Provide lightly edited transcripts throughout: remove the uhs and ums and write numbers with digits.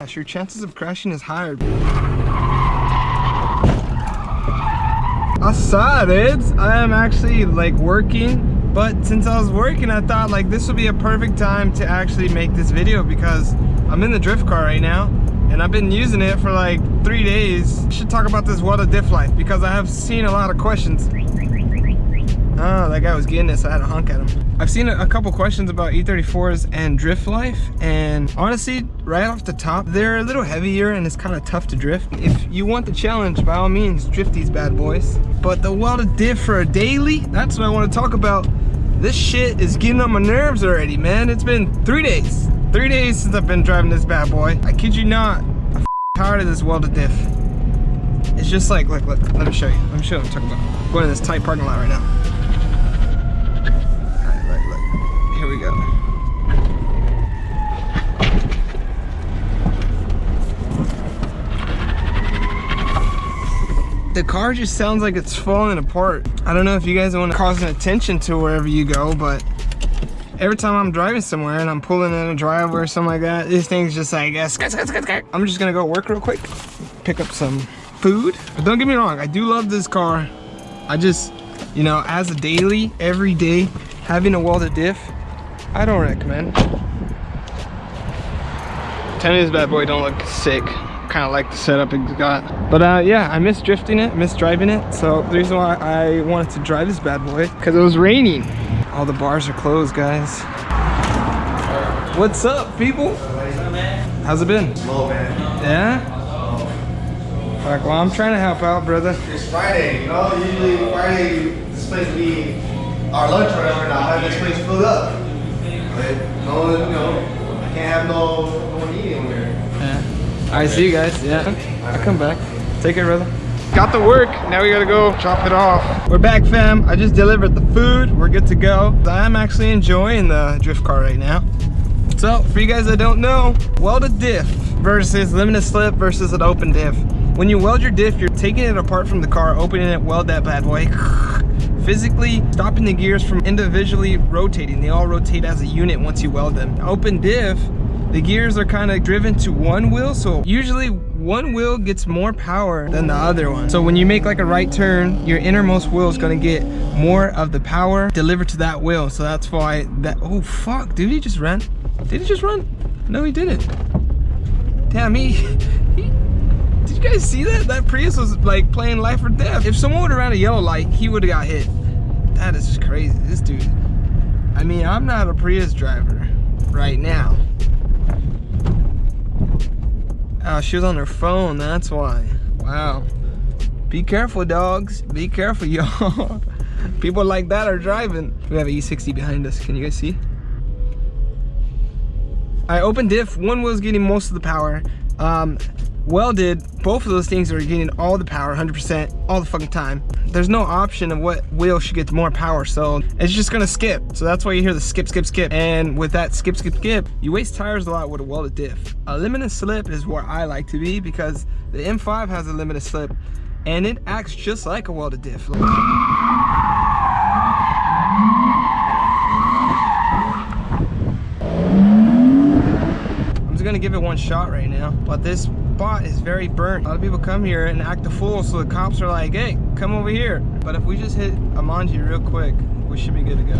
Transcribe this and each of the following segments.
crash. Your chances of crashing is higher. Dudes. I am actually like working, but since I was working, I thought like this would be a perfect time to actually make this video because I'm in the drift car right now and I've been using it for like 3 days. I should talk about this welded diff life because I have seen a lot of questions. Oh, that guy was getting this, so I had to honk at him. I've seen a couple questions about E34s and drift life, and honestly, right off the top, they're a little heavier and it's kind of tough to drift. If you want the challenge, by all means, drift these bad boys. But the welded diff for a daily, that's what I want to talk about. This shit is getting on my nerves already, man. It's been 3 days. 3 days since I've been driving this bad boy. I kid you not, I'm tired of this welded diff. It's just like, look, let me show you. Let me show you what I'm talking about. I'm going in this tight parking lot right now. Here we go. The car just sounds like it's falling apart. I don't know if you guys want to cause an attention to wherever you go, but every time I'm driving somewhere and I'm pulling in a driveway or something like that, this thing's just like, I'm just gonna go work real quick, pick up some food. But don't get me wrong, I do love this car. I just, you know, as a daily, every day, having a welded diff, I don't recommend. Tell me this bad boy don't look sick. Kind of like the setup it's got. But yeah, I miss drifting it, miss driving it. So the reason why I wanted to drive this bad boy, because it was raining. All the bars are closed, guys. What's up, people? How's it been? Low, man. Yeah? Fuck, well, I'm trying to help out, brother. It's Friday, you know? Usually Friday, this place would be our lunch or whatever, and I'll have this place filled up. But no, you know, I can't have no one eating over here. Yeah. Alright, see you guys. Yeah. I'll come back. Take care, brother. Got the work. Now we gotta go drop it off. We're back, fam. I just delivered the food. We're good to go. I'm actually enjoying the drift car right now. So, for you guys that don't know, welded diff versus limited slip versus an open diff. When you weld your diff, you're taking it apart from the car, opening it, weld that bad boy. Physically stopping the gears from individually rotating. They all rotate as a unit once you weld them. Open diff, the gears are kind of driven to one wheel, so usually one wheel gets more power than the other one. So when you make like a right turn, your innermost wheel is going to get more of the power delivered to that wheel. So that's why that, oh fuck, dude, he just ran. Did he just run? No, he didn't. Damn, did you guys see that? That Prius was like playing life or death. If someone would have ran a yellow light, he would have got hit. That is just crazy. This dude, I mean, I'm not a Prius driver right now. Oh, she was on her phone, that's why. Wow. Be careful, dogs. Be careful, y'all. People like that are driving. We have an E60 behind us. Can you guys see? I open diff, one wheel's getting most of the power. Welded, both of those things are getting all the power, 100%, all the fucking time. There's no option of what wheel should get more power, so it's just gonna skip. So that's why you hear the skip, skip, skip. And with that skip, skip, skip, you waste tires a lot with a welded diff. A limited slip is where I like to be because the M5 has a limited slip and it acts just like a welded diff. I'm just gonna give it one shot right now, but this spot is very burnt. A lot of people come here and act a fool, so the cops are like, hey, come over here. But if we just hit a manji real quick, we should be good to go. All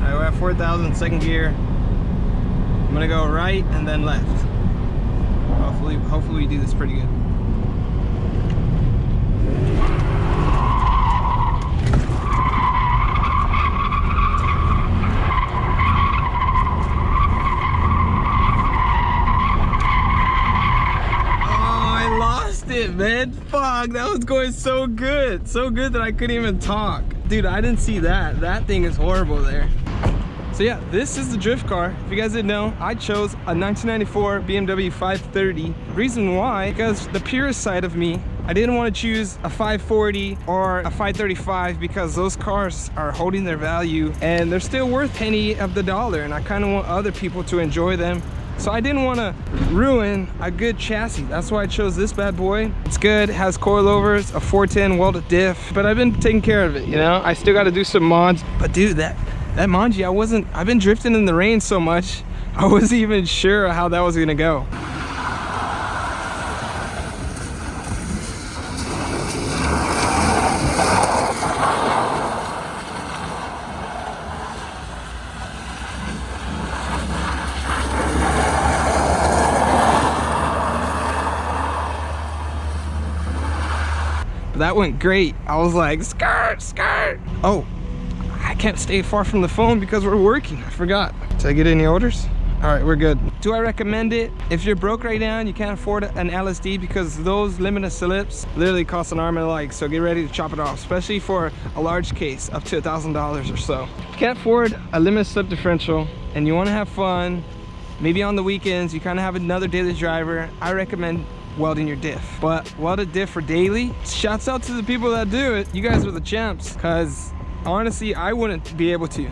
right, we're at 4,000, second gear. I'm gonna go right and then left. Hopefully we do this pretty good. It, man, fuck, that was going so good that I couldn't even talk. Dude, I didn't see that. That thing is horrible there. So yeah, this is the drift car. If you guys didn't know, I chose a 1994 Bmw 530. Reason why, because the purist side of me, I didn't want to choose a 540 or a 535 because those cars are holding their value and they're still worth penny of the dollar, and I kind of want other people to enjoy them. So I didn't want to ruin a good chassis. That's why I chose this bad boy. It's good, it has coilovers, a 410 welded diff, but I've been taking care of it, you know? I still got to do some mods. But dude, that manji, I've been drifting in the rain so much, I wasn't even sure how that was gonna go. that went great. I was like, skirt, skirt. Oh, I can't stay far from the phone because we're working. I forgot. Did I get any orders? All right, we're good. Do I recommend it? If you're broke right now and you can't afford an LSD, because those limited slips literally cost an arm and a leg, so get ready to chop it off, especially for a large case up to $1,000 or so. If you can't afford a limited slip differential and you want to have fun, maybe on the weekends, you kind of have another daily driver, I recommend welding your diff. But welded diff for daily, shouts out to the people that do it. You guys are the champs, because honestly, I wouldn't be able to.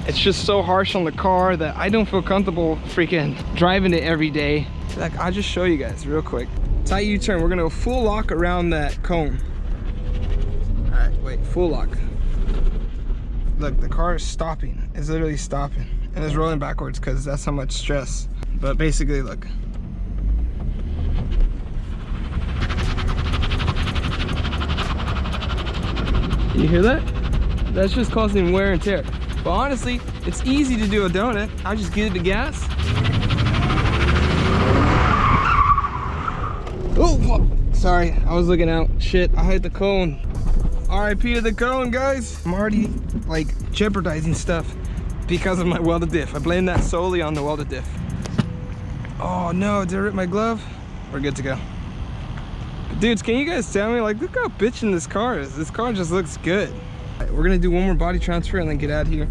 It's just so harsh on the car that I don't feel comfortable freaking driving it every day. Like, I'll just show you guys real quick. Tight U-turn, we're gonna go full lock around that cone. All right, wait, full lock. Look, the car is stopping. It's literally stopping. And it's rolling backwards because that's how much stress. But basically, look. You hear that? That's just causing wear and tear. But honestly, it's easy to do a donut. I just give it the gas. Oh, fuck. Sorry, I was looking out. Shit, I hit the cone. RIP to the cone, guys. I'm already like jeopardizing stuff because of my welded diff. I blame that solely on the welded diff. Oh no, did I rip my glove? We're good to go. Dudes, can you guys tell me, like, look how bitchin' this car is. This car just looks good. Right, we're gonna do one more body transfer and then get out of here,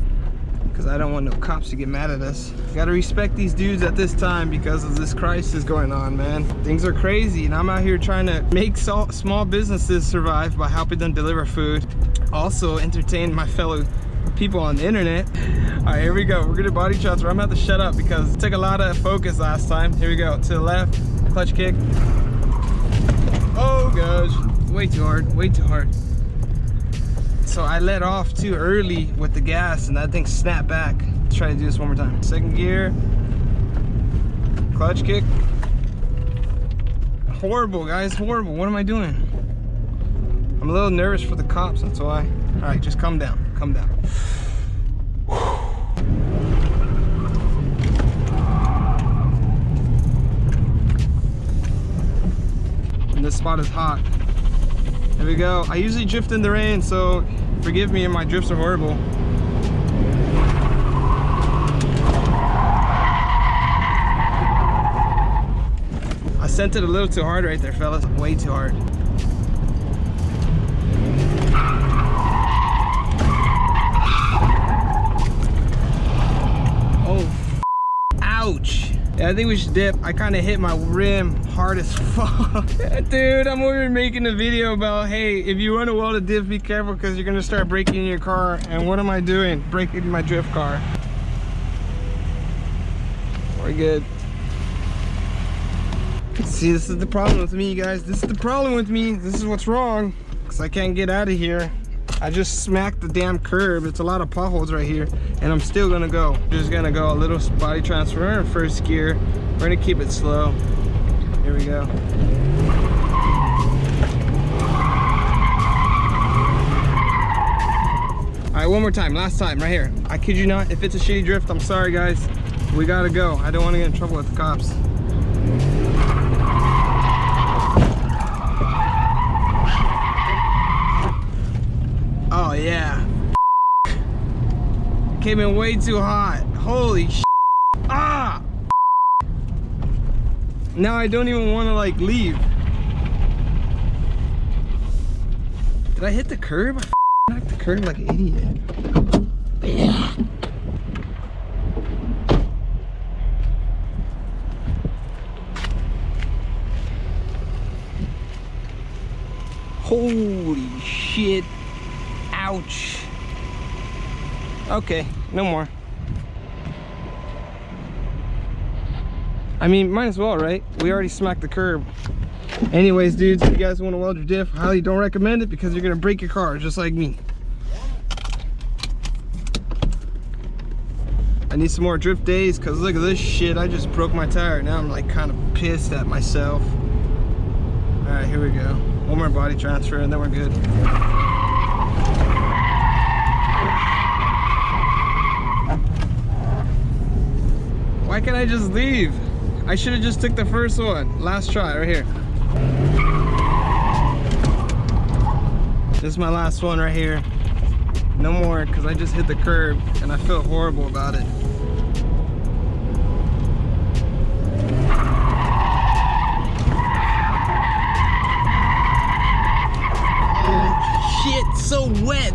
because I don't want no cops to get mad at us. Gotta respect these dudes at this time because of this crisis going on, man. Things are crazy, and I'm out here trying to make small businesses survive by helping them deliver food. Also entertain my fellow people on the internet. All right, here we go. We're gonna body transfer. I'm gonna have to shut up because it took a lot of focus last time. Here we go. To the left, clutch kick. Oh gosh, way too hard, way too hard. So I let off too early with the gas and that thing snapped back. Let's try to do this one more time. Second gear, clutch kick. Horrible, guys, horrible. What am I doing? I'm a little nervous for the cops, that's why. All right, just calm down, calm down. And this spot is hot. There we go. I usually drift in the rain, so forgive me if my drifts are horrible. I sent it a little too hard right there, fellas. Way too hard. Oh, ouch. Yeah, I think we should dip. I kind of hit my rim hard as fuck. Dude, I'm over here making a video about, hey, if you want to weld a diff, be careful because you're going to start breaking your car. And what am I doing? Breaking my drift car. We're good. See, this is the problem with me, guys. This is the problem with me. This is what's wrong, because I can't get out of here. I just smacked the damn curb. It's a lot of potholes right here, and I'm still gonna go. Just gonna go a little body transfer in first gear. We're gonna keep it slow. Here we go. All right, one more time, last time, right here. I kid you not, if it's a shitty drift, I'm sorry, guys. We gotta go. I don't wanna get in trouble with the cops. Oh yeah. Came in way too hot. Holy shit. Ah! Now I don't even want to like leave. Did I hit the curb? I knocked the curb like an idiot. Yeah. Holy shit. Ouch. Okay, no more. I mean, might as well, right? We already smacked the curb. Anyways, dudes, if you guys want to weld your diff, I highly don't recommend it because you're gonna break your car just like me. I need some more drift days because look at this shit. I just broke my tire. Now I'm like kind of pissed at myself. All right, here we go. One more body transfer and then we're good. Why can't I just leave? I should have just took the first one. Last try, right here. This is my last one right here. No more, because I just hit the curb and I feel horrible about it. Oh shit, so wet.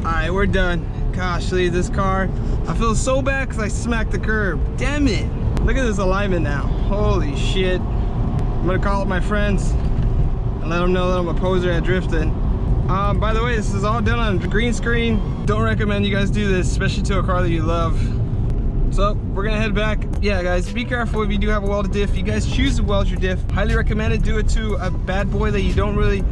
Alright, we're done. Gosh, leave this car. I feel so bad because I smacked the curb. Damn it. Look at this alignment now. Holy shit. I'm gonna call up my friends and let them know that I'm a poser at drifting. By the way, this is all done on green screen. Don't recommend you guys do this, especially to a car that you love. So we're gonna head back. Yeah guys, be careful if you do have a welded diff. You guys choose to weld your diff. Highly recommend it. Do it to a bad boy that you don't really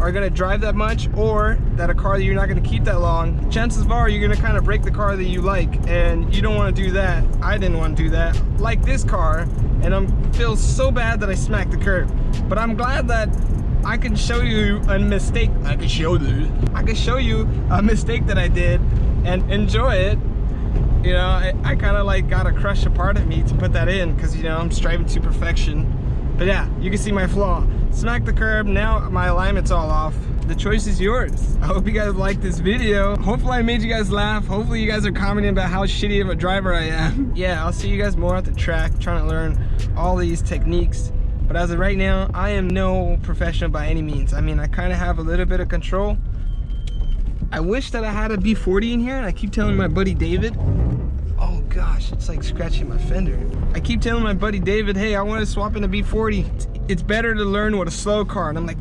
are gonna drive that much, or that a car that you're not gonna keep that long. Chances are you're gonna kind of break the car that you like, and you don't want to do that. I didn't want to do that. Like this car, and I feel so bad that I smacked the curb. But I'm glad that I can show you a mistake. I can show you a mistake that I did and enjoy it. You know, I kind of like got to crush a part of me to put that in, because you know I'm striving to perfection. But yeah, you can see my flaw. Smack the curb, now my alignment's all off. The choice is yours. I hope you guys liked this video. Hopefully I made you guys laugh. Hopefully you guys are commenting about how shitty of a driver I am. Yeah, I'll see you guys more at the track, trying to learn all these techniques. But as of right now, I am no professional by any means. I mean, I kind of have a little bit of control. I wish that I had a B40 in here, and I keep telling my buddy David, oh gosh, it's like scratching my fender. I keep telling my buddy David, hey, I want to swap in a B40. It's better to learn with a slow car. And I'm like,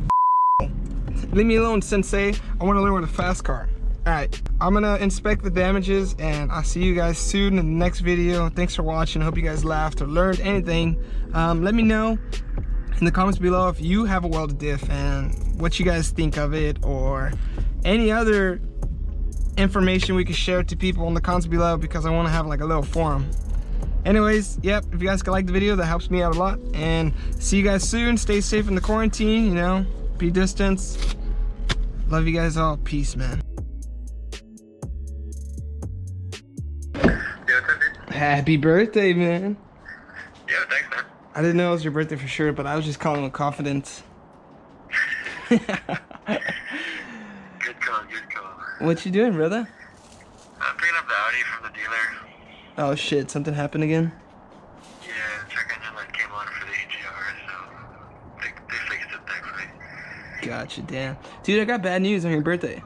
leave me alone, sensei. I want to learn with a fast car. All right, I'm gonna inspect the damages, and I'll see you guys soon in the next video. Thanks for watching. Hope you guys laughed or learned anything. Let me know in the comments below if you have a welded diff and what you guys think of it, or any other information we can share to people in the comments below, because I want to have like a little forum. Anyways, yep, if you guys can like the video, that helps me out a lot. And see you guys soon. Stay safe in the quarantine, you know, be distance. Love you guys all. Peace, man. Happy birthday, man. Yeah, thanks, man. I didn't know it was your birthday for sure, but I was just calling with confidence. Good call, good call. What you doing, brother? I'm picking up the Audi from the dealer. Oh shit, something happened again? Yeah, the check engine light came on for the EGR, so they fixed it, thankfully. Gotcha, damn. Dude, I got bad news on your birthday.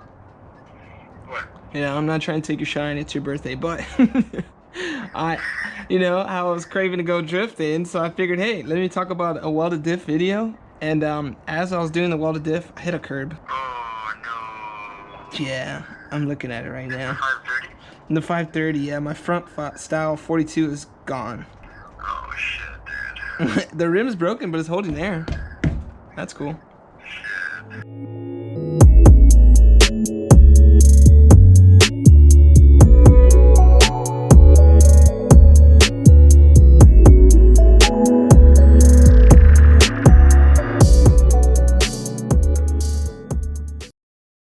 What? You know, I'm not trying to take your shine, it's your birthday, but you know, I was craving to go drifting, so I figured, hey, let me talk about a welded diff video. And as I was doing the welded diff, I hit a curb. Oh, no. Yeah, I'm looking at it right now. 530? The 530, yeah, my front style 42 is gone. Oh, shit, dude. The rim's broken, but it's holding there. That's cool. Shit.